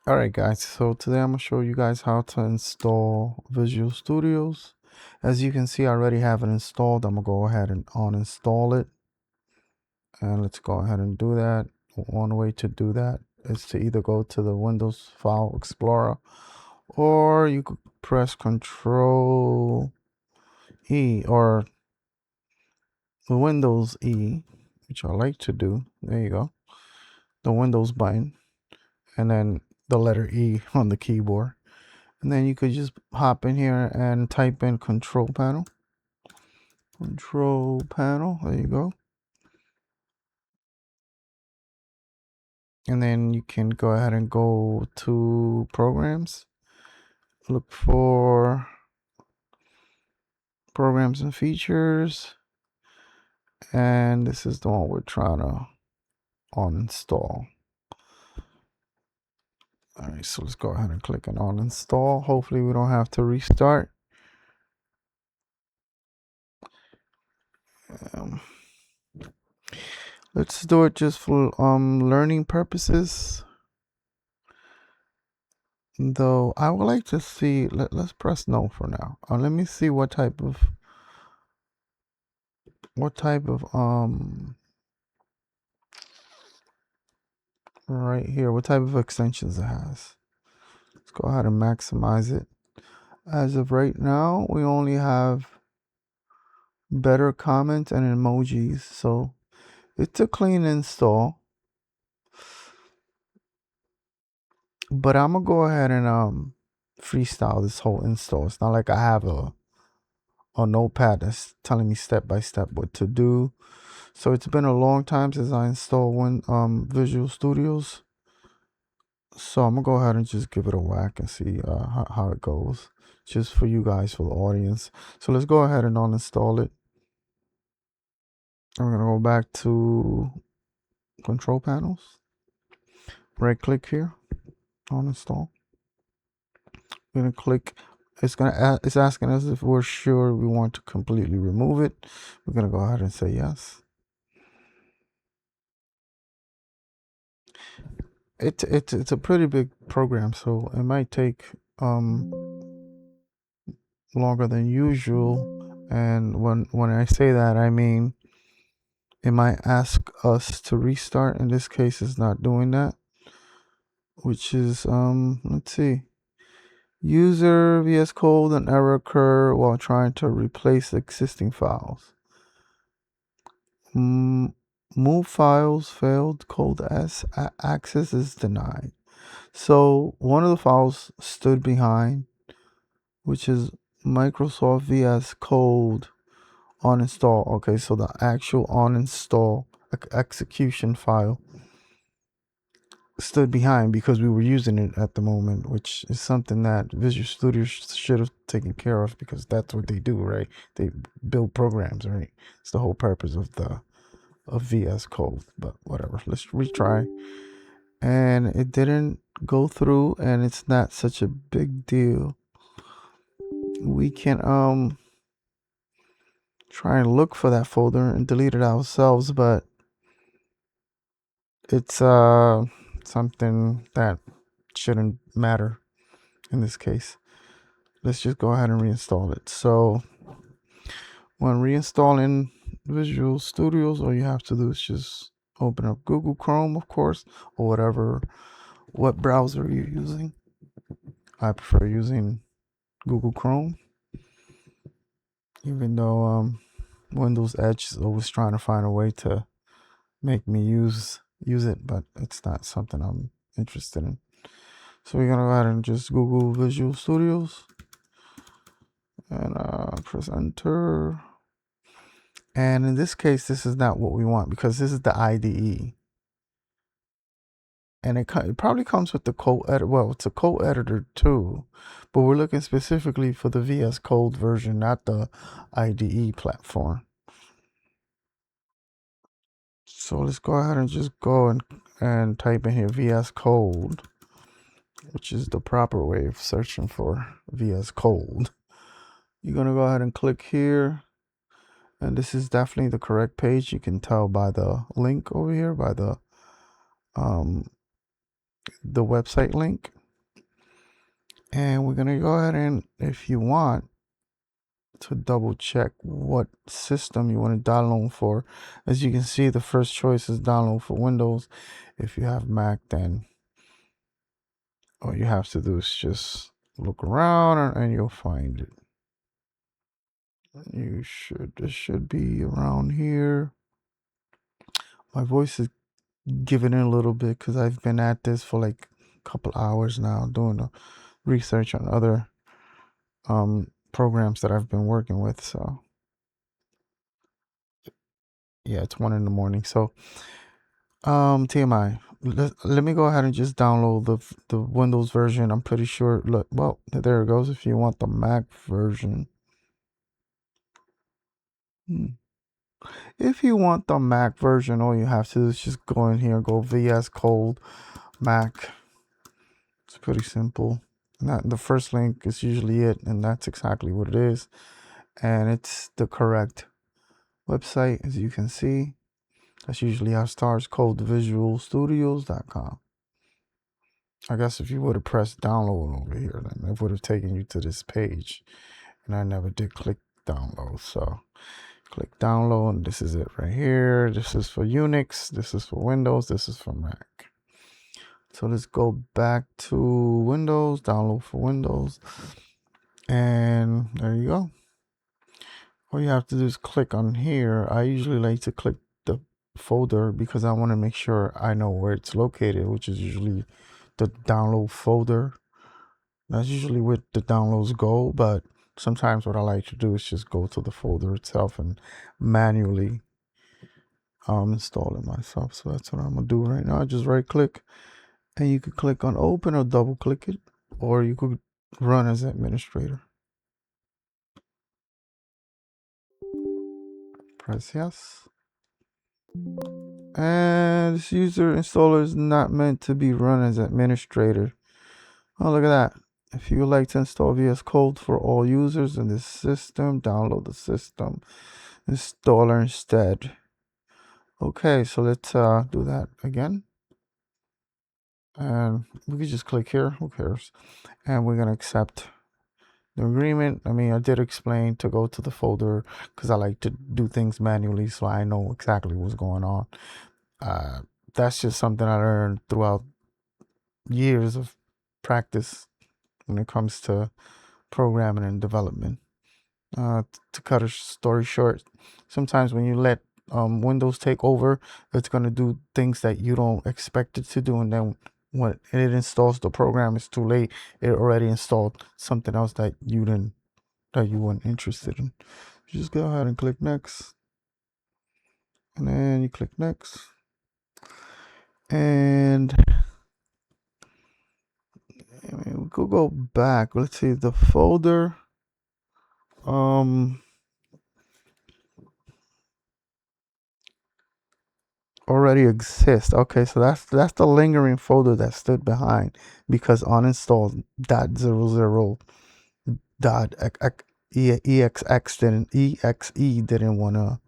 Alright guys, so today I'm going to show you guys how to install Visual Studios. As you can see, I already have it installed. I'm going to go ahead and uninstall it. And let's go ahead and do that. One way to do that is to either go to the Windows File Explorer, or you could press Control E or the Windows E, which I like to do. There you go. The Windows button and then the letter E on the keyboard. And then you could just hop in here and type in control panel. Control panel, there you go. And then you can go ahead and go to programs. Look for programs and features. And this is the one we're trying to uninstall. All right, so let's go ahead and click on uninstall. Hopefully we don't have to restart. Let's do it just for learning purposes. Though I would like to see, let's press no for now. Let me see what type of right here, what type of extensions it has. Let's go ahead and maximize it. As of right now, we only have better comments and emojis, so it's a clean install. But I'm gonna go ahead and freestyle this whole install. It's not like I have a notepad that's telling me step by step what to do. So it's been a long time since I installed Visual Studios. So I'm gonna go ahead and just give it a whack and see how it goes, just for you guys, for the audience. So let's go ahead and uninstall it. I'm gonna go back to control panels, right click here, uninstall. We're gonna click. It's asking us if we're sure we want to completely remove it. We're gonna go ahead and say yes. It's a pretty big program, so it might take longer than usual. And when I say that, I mean it might ask us to restart. In this case, it's not doing that, which is let's see, user vscode, an error occur while trying to replace existing files. Move files failed, code S access is denied. So one of the files stood behind, which is Microsoft VS Code uninstall. Okay, so the actual uninstall execution file stood behind because we were using it at the moment, which is something that Visual Studio should have taken care of, because that's what they do, right? They build programs, right? It's the whole purpose of VS Code. But whatever, let's retry. And it didn't go through, and it's not such a big deal. We can try and look for that folder and delete it ourselves, but it's something that shouldn't matter in this case. Let's just go ahead and reinstall it. So when reinstalling Visual Studios, all you have to do is just open up Google Chrome, of course, or whatever web browser you're using. I prefer using Google Chrome, even though Windows Edge is always trying to find a way to make me use it, but it's not something I'm interested in. So we're gonna go ahead and just Google Visual Studios and press enter. And in this case, this is not what we want, because this is the IDE. And it probably comes with the code editor. Well, it's a code editor too, but we're looking specifically for the VS Code version, not the IDE platform. So let's go ahead and just go and type in here VS Code, which is the proper way of searching for VS Code. You're going to go ahead and click here. And this is definitely the correct page. You can tell by the link over here, by the website link. And we're gonna go ahead and, if you want to double check what system you want to download for, as you can see, the first choice is download for Windows. If you have Mac, then all you have to do is just look around and you'll find it. This should be around here. My voice is giving in a little bit because I've been at this for like a couple hours now doing research on other programs that I've been working with. So yeah, it's 1 in the morning. So TMI. Let me go ahead and just download the Windows version. I'm pretty sure. Look, well, there it goes. If you want the Mac version. If you want the Mac version, all you have to do is just go in here, go vscode Mac. It's pretty simple. Not the first link is usually it, and that's exactly what it is. And it's the correct website, as you can see. That's usually how stars code visualstudios.com. I guess if you would have pressed download over here, then it would have taken you to this page. And I never did click download. So click download, and this is it right here. This is for Unix, this is for Windows, this is for Mac. So let's go back to Windows, download for Windows. And there you go. All you have to do is click on here. I usually like to click the folder because I want to make sure I know where it's located, which is usually the download folder. That's usually where the downloads go, but sometimes what I like to do is just go to the folder itself and manually install it myself. So that's what I'm gonna do right now. Just right click, and you could click on open or double click it, or you could run as administrator. Press yes. And this user installer is not meant to be run as administrator. Oh, look at that. If you would like to install VS Code for all users in this system, download the system installer instead. Okay, so let's do that again. And we can just click here, who cares? And we're gonna accept the agreement. I mean, I did explain to go to the folder because I like to do things manually so I know exactly what's going on. That's just something I learned throughout years of practice when it comes to programming and development. To cut a story short, sometimes when you let Windows take over, it's going to do things that you don't expect it to do, and then when it installs the program, it's too late. It already installed something else that you weren't interested in. You just go ahead and click next, and then you click next, and we could go back. Let's see the folder. Already exists. Okay, so that's the lingering folder that stood behind because uninstalled .00 dot exe didn't wanna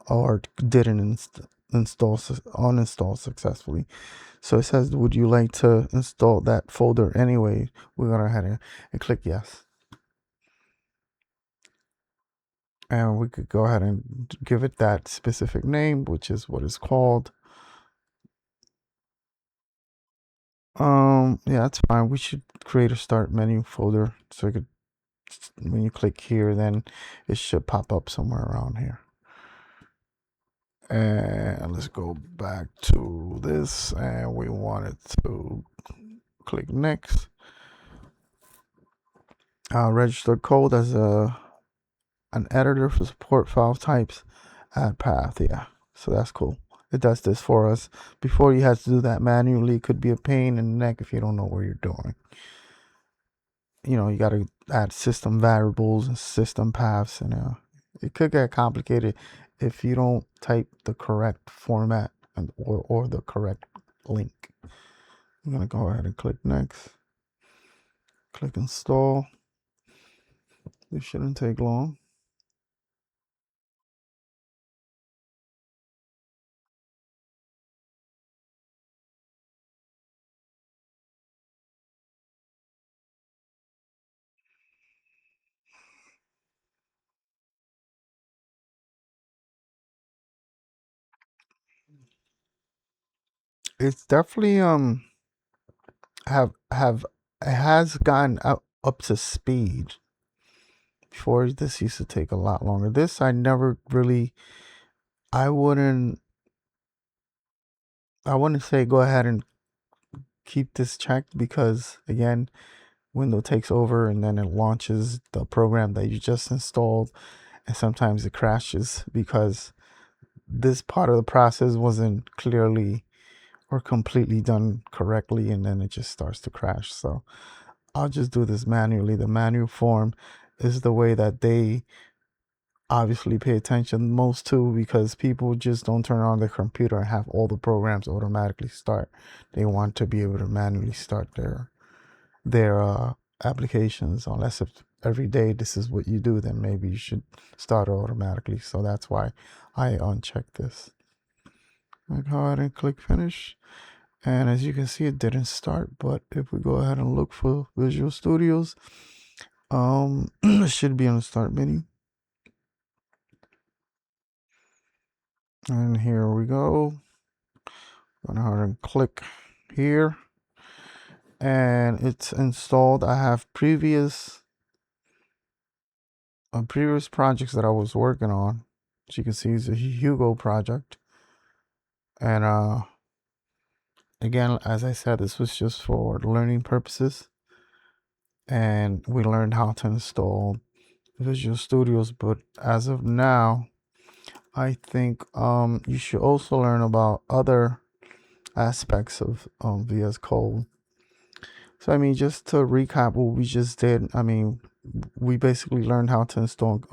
or didn't uninstall successfully. So it says, would you like to install that folder anyway? We're gonna head and click yes. And we could go ahead and give it that specific name, which is what it's called. Yeah, that's fine. We should create a start menu folder so you could, when you click here, then it should pop up somewhere around here. And let's go back to this, and we wanted to click next. Register code as an editor for support file types. Add path, yeah. So that's cool. It does this for us. Before you had to do that manually, it could be a pain in the neck if you don't know what you're doing. You know, you got to add system variables and system paths, and it could get complicated if you don't type the correct format or the correct link. I'm gonna go ahead and click next. Click install. This shouldn't take long. it's definitely have it has gotten up to speed. Before, this used to take a lot longer. This I never really, I wouldn't I wouldn't say go ahead and keep this checked, because again, Windows takes over and then it launches the program that you just installed, and sometimes it crashes because this part of the process wasn't clearly or completely done correctly, and then it just starts to crash. So I'll just do this manually. The manual form is the way that they obviously pay attention most to, because people just don't turn on their computer and have all the programs automatically start. They want to be able to manually start their applications. Unless if every day this is what you do, then maybe you should start automatically. So that's why I uncheck this. I go ahead and click finish, and as you can see, it didn't start. But if we go ahead and look for Visual Studios, it should be on the start menu. And here we go. Go ahead and click here, and it's installed. I have previous projects that I was working on. As you can see, it's a Hugo project, and again, as I said, this was just for learning purposes, and we learned how to install Visual Studios. But as of now, I think you should also learn about other aspects of VS Code. So I mean, just to recap what we just did, I mean, we basically learned how to install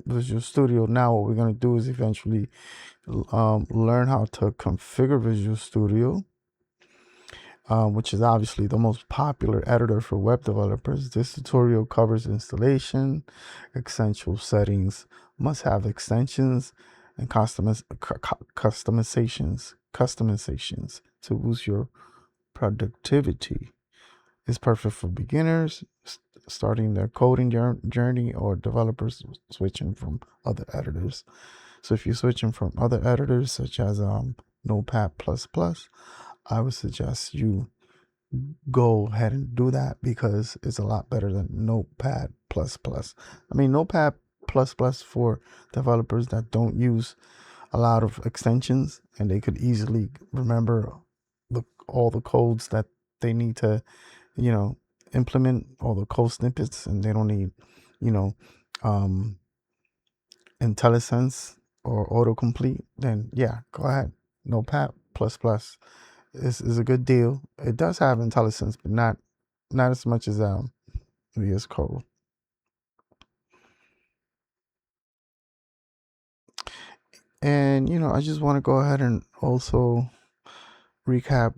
Visual Studio. Now what we're gonna do is eventually learn how to configure Visual Studio, which is obviously the most popular editor for web developers. This tutorial covers installation, essential settings, must-have extensions, and customizations to boost your productivity. It's perfect for beginners starting their coding journey, or developers switching from other editors. So if you're switching from other editors such as Notepad++, I would suggest you go ahead and do that, because it's a lot better than Notepad++. I mean, Notepad++ for developers that don't use a lot of extensions, and they could easily remember all the codes that they need to, implement, all the code snippets, and they don't need, you know, IntelliSense or autocomplete. Then yeah, go ahead. Notepad++ is a good deal. It does have IntelliSense, but not as much as VS Code. And I just want to go ahead and also recap,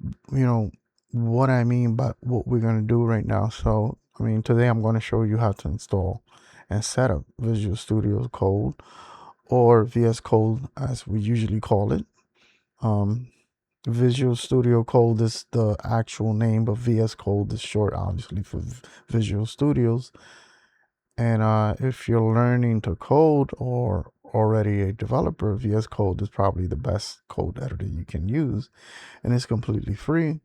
what I mean by what we're going to do right now. So, I mean, today I'm going to show you how to install and set up Visual Studio Code, or VS Code as we usually call it. Visual Studio Code is the actual name, but VS Code is short, obviously, for Visual Studios. And if you're learning to code or already a developer, VS Code is probably the best code editor you can use, and it's completely free.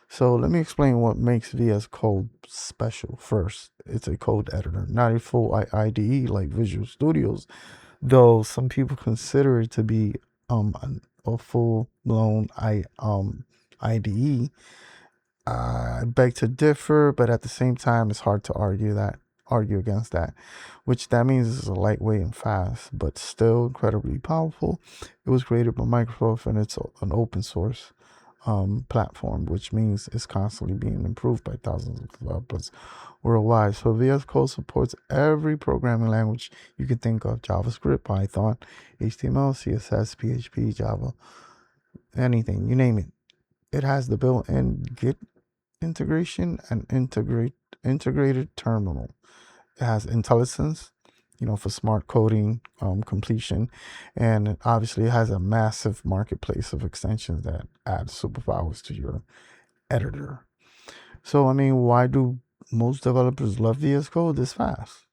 So let me explain what makes VS Code special first. It's a code editor, not a full IDE like Visual Studios, though some people consider it to be a full-blown IDE. I beg to differ, but at the same time, it's hard to argue against that. Which that means it's a lightweight and fast, but still incredibly powerful. It was created by Microsoft, and it's an open source platform, which means it's constantly being improved by thousands of developers worldwide. So VS Code supports every programming language you can think of: JavaScript, Python, HTML, CSS, PHP, Java, anything, you name it. It has the built-in Git integration and integrated terminal. It has IntelliSense, for smart coding completion, and obviously it has a massive marketplace of extensions that add superpowers to your editor. So I mean, why do most developers love VS Code? It's fast.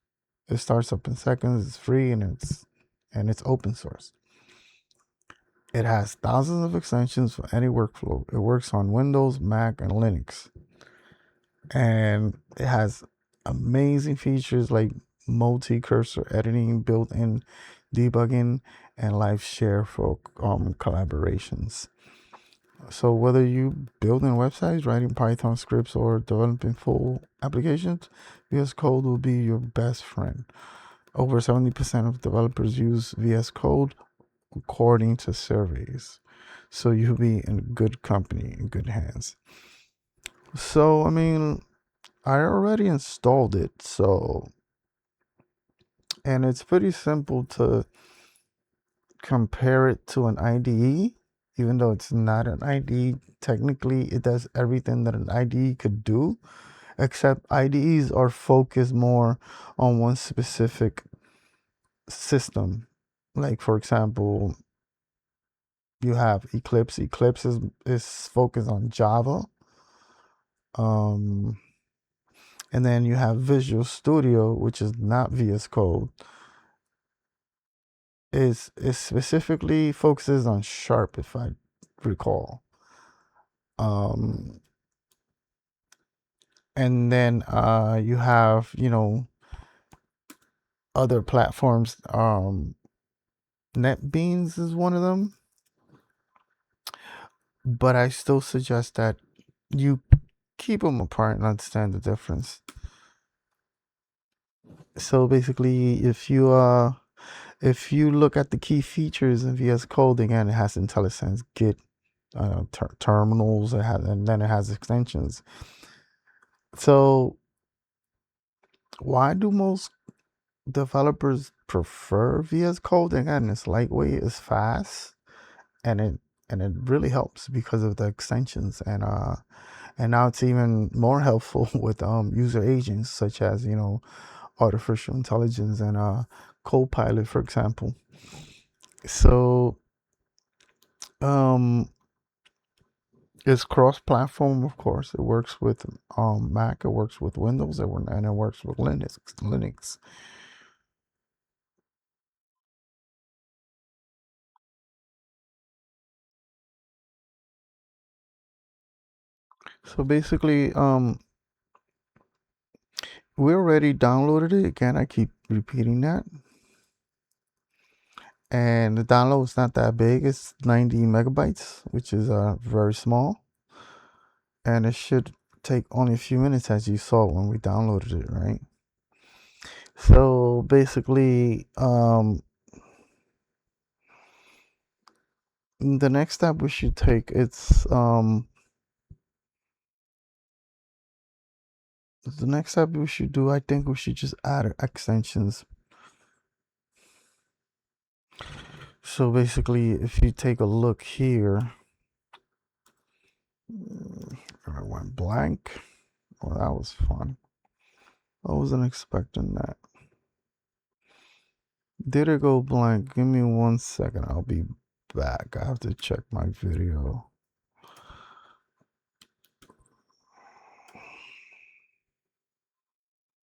It starts up in seconds. It's free, and it's open source. It has thousands of extensions for any workflow. It works on Windows, Mac, and Linux. And it has amazing features like multi-cursor editing, built-in debugging, and live share for collaborations. So whether you building websites, writing Python scripts, or developing full applications, VS Code will be your best friend. Over 70% of developers use VS Code according to surveys. So you'll be in good company, in good hands. So, I mean, I already installed it. And it's pretty simple to compare it to an IDE, even though it's not an IDE. Technically, it does everything that an IDE could do, except IDEs are focused more on one specific system. Like, for example, you have Eclipse. Eclipse is focused on Java. And then you have Visual Studio, which is not VS Code. It specifically focuses on Sharp, if I recall. And then you have, other platforms. NetBeans is one of them. But I still suggest that you keep them apart and understand the difference. So basically, if you look at the key features in VS Code, again, it has IntelliSense, Git, terminals, and then it has extensions. So why do most developers prefer VS Code? Again, it's lightweight, it's fast, and it really helps because of the extensions, and now it's even more helpful with user agents such as artificial intelligence and Copilot, for example. So it's cross-platform, of course. It works with Mac, it works with Windows, and it works with Linux. So basically, we already downloaded it. Again, I keep repeating that. And the download is not that big. It's 90 megabytes, which is very small. And it should take only a few minutes, as you saw when we downloaded it, right? So basically, the next step we should take, the next step we should do, I think we should just add extensions. So basically, if you take a look here, I went blank. Well, that was fun. I wasn't expecting that. Did it go blank? Give me 1 second. I'll be back. I have to check my video.